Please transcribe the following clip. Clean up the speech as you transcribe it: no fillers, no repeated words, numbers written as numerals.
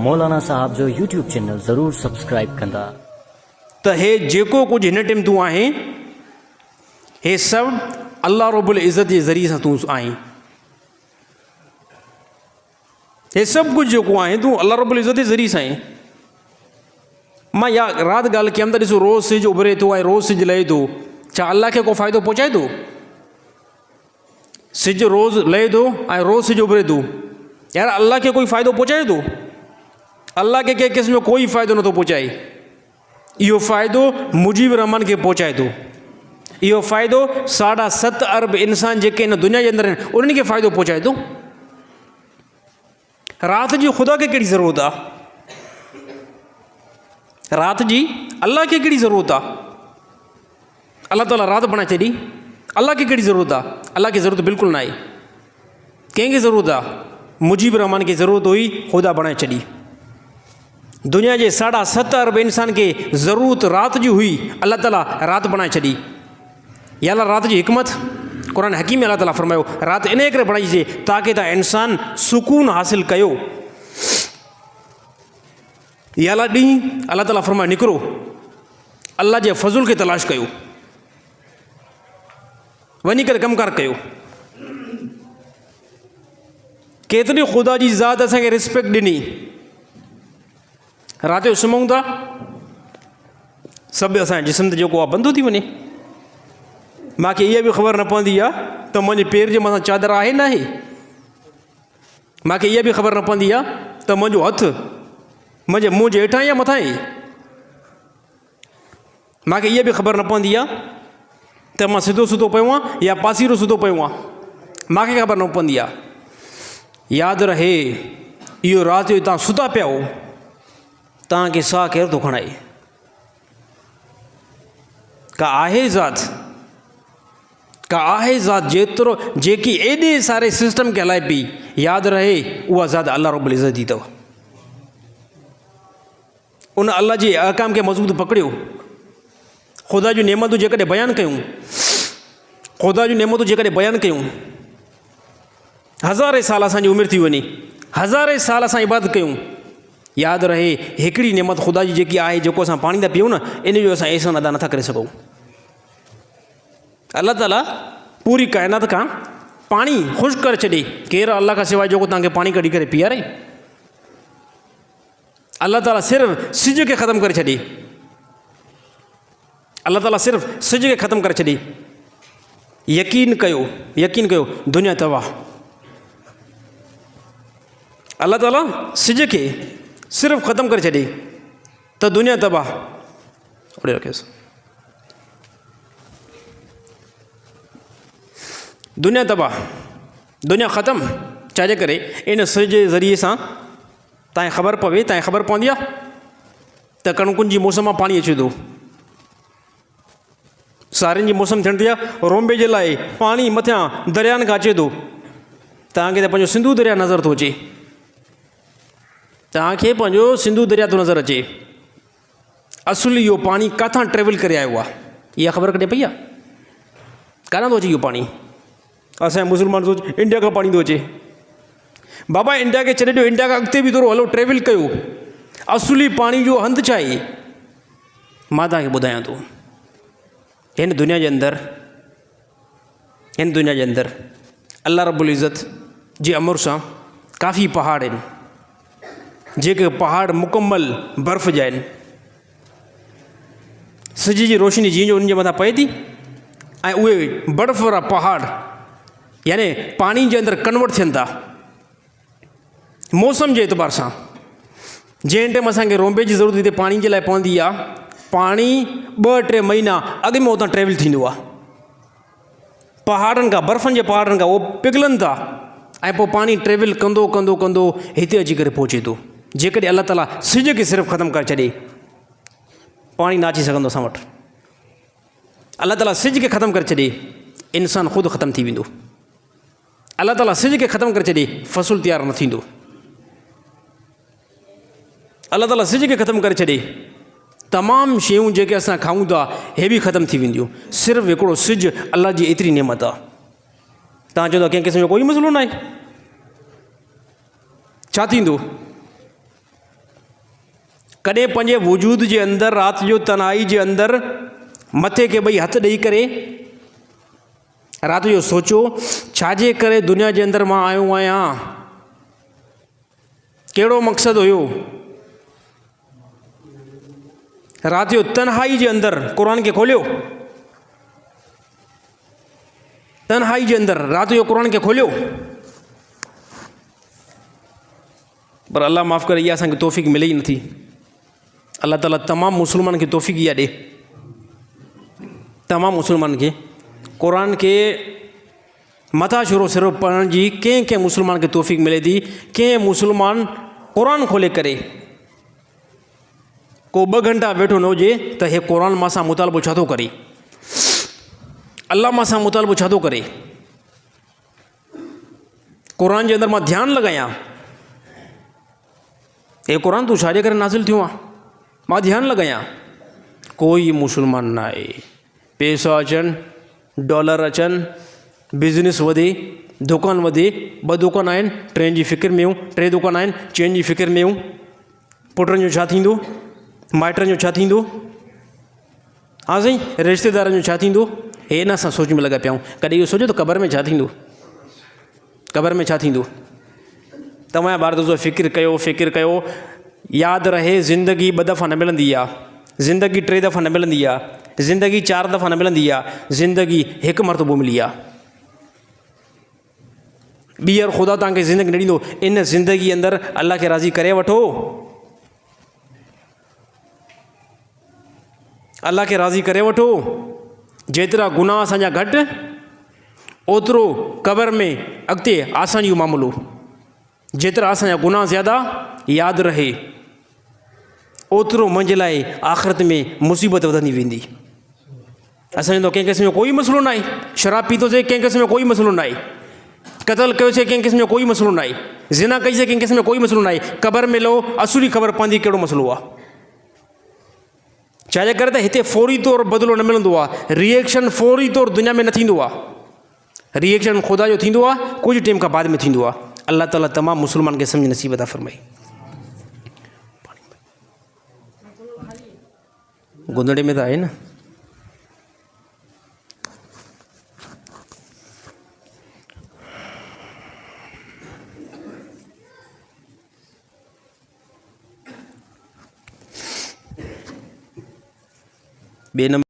मौलाना साहब जो YouTube channel ज़रूर सब्सक्राइब कंदा। त हे जेको कुछ हिन टाइम तूं आहीं हे सभु अल्लाह रब्बुल इज़्ज़त जे ज़रिए सां तूं आहीं। हे सभु कुझु जेको आहे तूं अल्लाह रब्बुल इज़्ज़त जे ज़रिए सां आहीं। मां या राति ॻाल्हि कयमि त ॾिसो रोज़ु सिजु उभरे थो ऐं रोज़ु सिजु लहे थो, छा अल्लाह खे को फ़ाइदो पहुचाए थो? सिजु रोज़ु लहे थो ऐं रोज़ु सिजु उभरे थो, यार अल्लाह खे कोई फ़ाइदो पहुचाए थो? अल्लाह खे कंहिं क़िस्म जो कोई फ़ाइदो नथो पहुचाए। इहो फ़ाइदो मुजीब रहमान खे पहुचाए थो। इहो फ़ाइदो 7.5 अरब इंसान जेके हिन दुनिया जे अंदरि आहिनि उन्हनि खे फ़ाइदो पहुचाए थो। राति जी ख़ुदा खे कहिड़ी ज़रूरत आहे? राति जी अल्लाह खे कहिड़ी ज़रूरत आहे? अल्लाह ताला राति बणाए छॾी, अल्लाह खे कहिड़ी ज़रूरत आहे? अल्लाह खे ज़रूरत बिल्कुलु न आहे। कंहिंखे ज़रूरत आहे? मुजीब रहमान खे ज़रूरत हुई, ख़ुदा बणाए छॾी। दुनिया जे 7.5 अरब इंसान खे ज़रूरत राति जी हुई, अल्लाह ताला राति बणाए छॾी। या अल्लाह राति जी हिकमत क़ुरान हकीम में अल्लाह ताला फरमायो राति इन करे बणाइजे ताकी तव्हां इंसान सुकून हासिल कयो। या अल्लाह ॾींहुं अल्लाह ताला फरमायो निकिरो अल्लाह जे फज़ुल खे तलाश कयो, वञी करे कमकार कयो। केतिरी ख़ुदा जी ज़ात असांखे रिस्पेक्ट ॾिनी। राति जो सुम्हूं था, सभु असांजो जिस्म त जेको आहे बंदि थी वञे। मूंखे इहा बि ख़बर न पवंदी आहे त मुंहिंजे पेर जे मथां चादर आहे न आहे। मूंखे इहा बि ख़बर न पवंदी आहे त मुंहिंजो हथु मुंहिंजे मुंहं जे हेठां या मथां आहे। मूंखे इहा बि ख़बर न पवंदी आहे त मां सिधो सुतो पियो आहियां या पासीरो सुतो पियो आहियां। मूंखे ख़बर न पवंदी आहे। यादि रहे इहो राति जो तव्हां सुता पिया हो, तव्हांखे साह केरु थो खणाए? का आहे ज़ात, का आहे ज़ात जेतिरो जेकी एॾे सारे सिस्टम खे हलाए पई। यादि रहे उहा ज़ात अल्लाह रब्बुल इज़्ज़त जी अथव। उन अल्लाह जे अहकाम खे मज़बूत पकड़ियो। ख़ुदा जूं नेमतूं जेकॾहिं बयानु कयूं, ख़ुदा जूं नेमतूं जेकॾहिं बयानु कयूं, हज़ारे साल असांजी उमिरि थी वञे, हज़ारे साल असां इबादत कयूं, यादि रहे हिकिड़ी नेमत ख़ुदा जी जेकी आहे, जेको असां पाणी था पियूं न, इन जो असां एहसान अदा नथा करे सघूं। अल्लाह ताला पूरी काइनात खां पाणी ख़ुशि करे छॾे। केरु अल्लाह खां सवाइ जेको तव्हांखे पाणी कढी करे पीआरे? अल्लाह ताला सिर्फ़ु सिज खे ख़तमु करे छॾे। अल्लाह ताला सिर्फ़ु सिज खे ख़तमु करे छॾे। यकीन कयो, यकीन कयो, दुनिया तबाह। अल्लाह ताला सिज खे सिर्फ़ु ख़तमु करे छॾे त दुनिया तबाह। ओॾे रखियोसि। दुनिया तबाह, दुनिया ख़तमु। छाजे करे? इन सिज जे ज़रिए सां तव्हांखे ख़बर पवे, तव्हांखे ख़बर पवंदी आहे त कणकुनि जी मौसम मां पाणी अचे थो, सारियुनि जी मौसम थियण थी आहे। रोंबे जे लाइ पाणी मथियां दरियानि खां अचे थो। तव्हांखे त पंहिंजो सिंधू दरिया नज़र थो अचे, तव्हांखे पंहिंजो सिंधू दरिया थो नज़र अचे। असुल इहो पाणी किथां ट्रेवल करे आयो आहे, इहा ख़बर कॾहिं पई आहे? कान थो अचे इहो पाणी। असांजा मुस्लमान सोच इंडिया खां पाणी थो अचे। बाबा इंडिया खे छॾे ॾियो, इंडिया खां अॻिते बि थोरो हलो ट्रेवल कयो। असुली पाणी जो हंधु छा आहे? मां तव्हांखे ॿुधायां थो। हिन दुनिया जे अंदरि, हिन दुनिया जे अंदरि अल्लाह रब्बुल इज़्ज़त जे अमर सां काफ़ी पहाड़ आहिनि, जेके पहाड़ मुकमल बर्फ़ जा आहिनि। सिज जी रोशनी जीअं जो उन्हनि जे मथां पए थी ऐं उहे बर्फ़ वारा पहाड़ यानी पाणी जे अंदरि कन्वर्ट थियनि था मौसम जे एतबार सां। जंहिं टाइम असांखे रोंबे जी ज़रूरत हिते पाणी जे लाइ पवंदी आहे, पाणी 2-3 महीना अॻु में उतां ट्रेवल थींदो आहे। पहाड़नि खां, बर्फ़नि जे पहाड़नि खां उहो पिघलनि था ऐं पोइ पाणी ट्रेवल कंदो कंदो कंदो हिते अची करे पहुचे थो। जेकॾहिं अल्लाह ताला सिज खे सिर्फ़ु ख़तमु करे छॾे, पाणी न अची सघंदो असां वटि। अल्लाह ताला सिज खे ख़तमु करे छॾे, इंसानु ख़ुदि ख़तमु थी वेंदो। अल्लाह ताला सिज खे ख़तमु करे छॾे, फ़सुलु तयारु न थींदो। अल्लाह ताला सिज खे ख़तमु करे छॾे, तमामु शयूं जेके असां खाऊं था हे बि ख़तमु थी वेंदियूं। सिर्फ़ु हिकिड़ो सिज अल्लाह जी एतिरी नेमत आहे। तव्हां चओ था कंहिं क़िस्म जो कोई मसइलो न आहे, छा थींदो? कॾहिं पंहिंजे वजूद जे अंदरि राति जो तन्हाई जे अंदरि मथे खे ॿई हथ ॾेई करे राति जो सोचो छाजे करे दुनिया जे अंदरि मां आयो आहियां, कहिड़ो मक़सदु हुयो। राति जो तन्हाई जे अंदरि क़ुर खे खोलियो, तन्हाई जे अंदरि राति जो क़ुर खे खोलियो। पर अल्लाह माफ़ करे, इहा असांखे तौफ़ीक़ मिले ई नथी। अल्लाह ताला तमामु मुस्लमान खे तौफ़ीक़ इहा ॾे, तमामु मुस्लमान खे क़ुर खे मथा शुरू सिर्फ़ु पढ़ण जी कंहिं कंहिं मुस्लमान खे तौफ़ीक़ मिले थी। कंहिं मुस्लमान क़ुर खोले करे को 2 घंटा वेठो न हुजे त हे क़ुर मां सां मुतालबो छा थो करे, अल्लाह मां सां मुतालबो छा थो करे। क़ुर जे अंदरि मां ध्यानु लॻायां, हे क़ुर तूं छाजे करे नाज़िल थियो आहे, मां ध्यानु लॻायां। कोई मुस्लमान न आहे। पैसा अचनि, डॉलर अचनि, बिज़नेस वधे, दुकान वधे, 2 दुकान आहिनि, 3 जी फ़िक्र में हूं, 3 दुकान आहिनि, 4 जी फ़िक्र में हूं। पुटनि जो छा थींदो, माइटनि जो छा थींदो, हा साईं, रिश्तेदारनि जो छा थींदो, हे न असां सोच में लॻा पिया आहियूं। कॾहिं इहो सोचो त क़बर में छा थींदो, क़बर में छा थींदो। तव्हांजा ॿार दोस्तो फ़िक्र कयो, फ़िक्र कयो। यादि रहे ज़िंदगी 2 दफ़ा न मिलंदी आहे, ज़िंदगी 3 दफ़ा न मिलंदी आहे, ज़िंदगी 4 दफ़ा न मिलंदी आहे, ज़िंदगी 1 मरतबो मिली आहे। ॿीहर ख़ुदा तव्हांखे ज़िंदगी न ॾींदो। इन ज़िंदगी अंदरि अल्लाह खे राज़ी करे वठो, अल्लाह खे राज़ी करे वठो। जेतिरा गुनाह असांजा घटि, ओतिरो क़बर में अॻिते आसानी जो मामलो। जेतिरा असांजा गुनाह ज़्यादा, यादि रहे ओतिरो मुंहिंजे लाइ आख़िरत में मुसीबत वधंदी वेंदी। असां चवंदो कंहिं क़िस्म जो कोई मसइलो न आहे, शराब पीतोसीं कंहिं क़िस्म जो कोई मसइलो न आहे, क़तल कयोसीं कंहिं क़िस्म जो कोई मसइलो न आहे, ज़िना कईसीं कंहिं क़िस्म जो कोई मसइलो न आहे। क़बर में लो असुली ख़बर पवंदी कहिड़ो मसइलो आहे। छाजे करे त हिते फौरी तौरु बदिलो न मिलंदो आहे, रिएक्शन फौरी तौरु दुनिया में न थींदो आहे। रिएक्शन ख़ुदा जो थींदो आहे, कुझु टाइम खां बाद में थींदो आहे। अल्लाह ताला तमामु मुस्लमान खे सम्झ नसीब अता फ़रमाए। गुंदड़े में त आहे न। ॿिए नंबर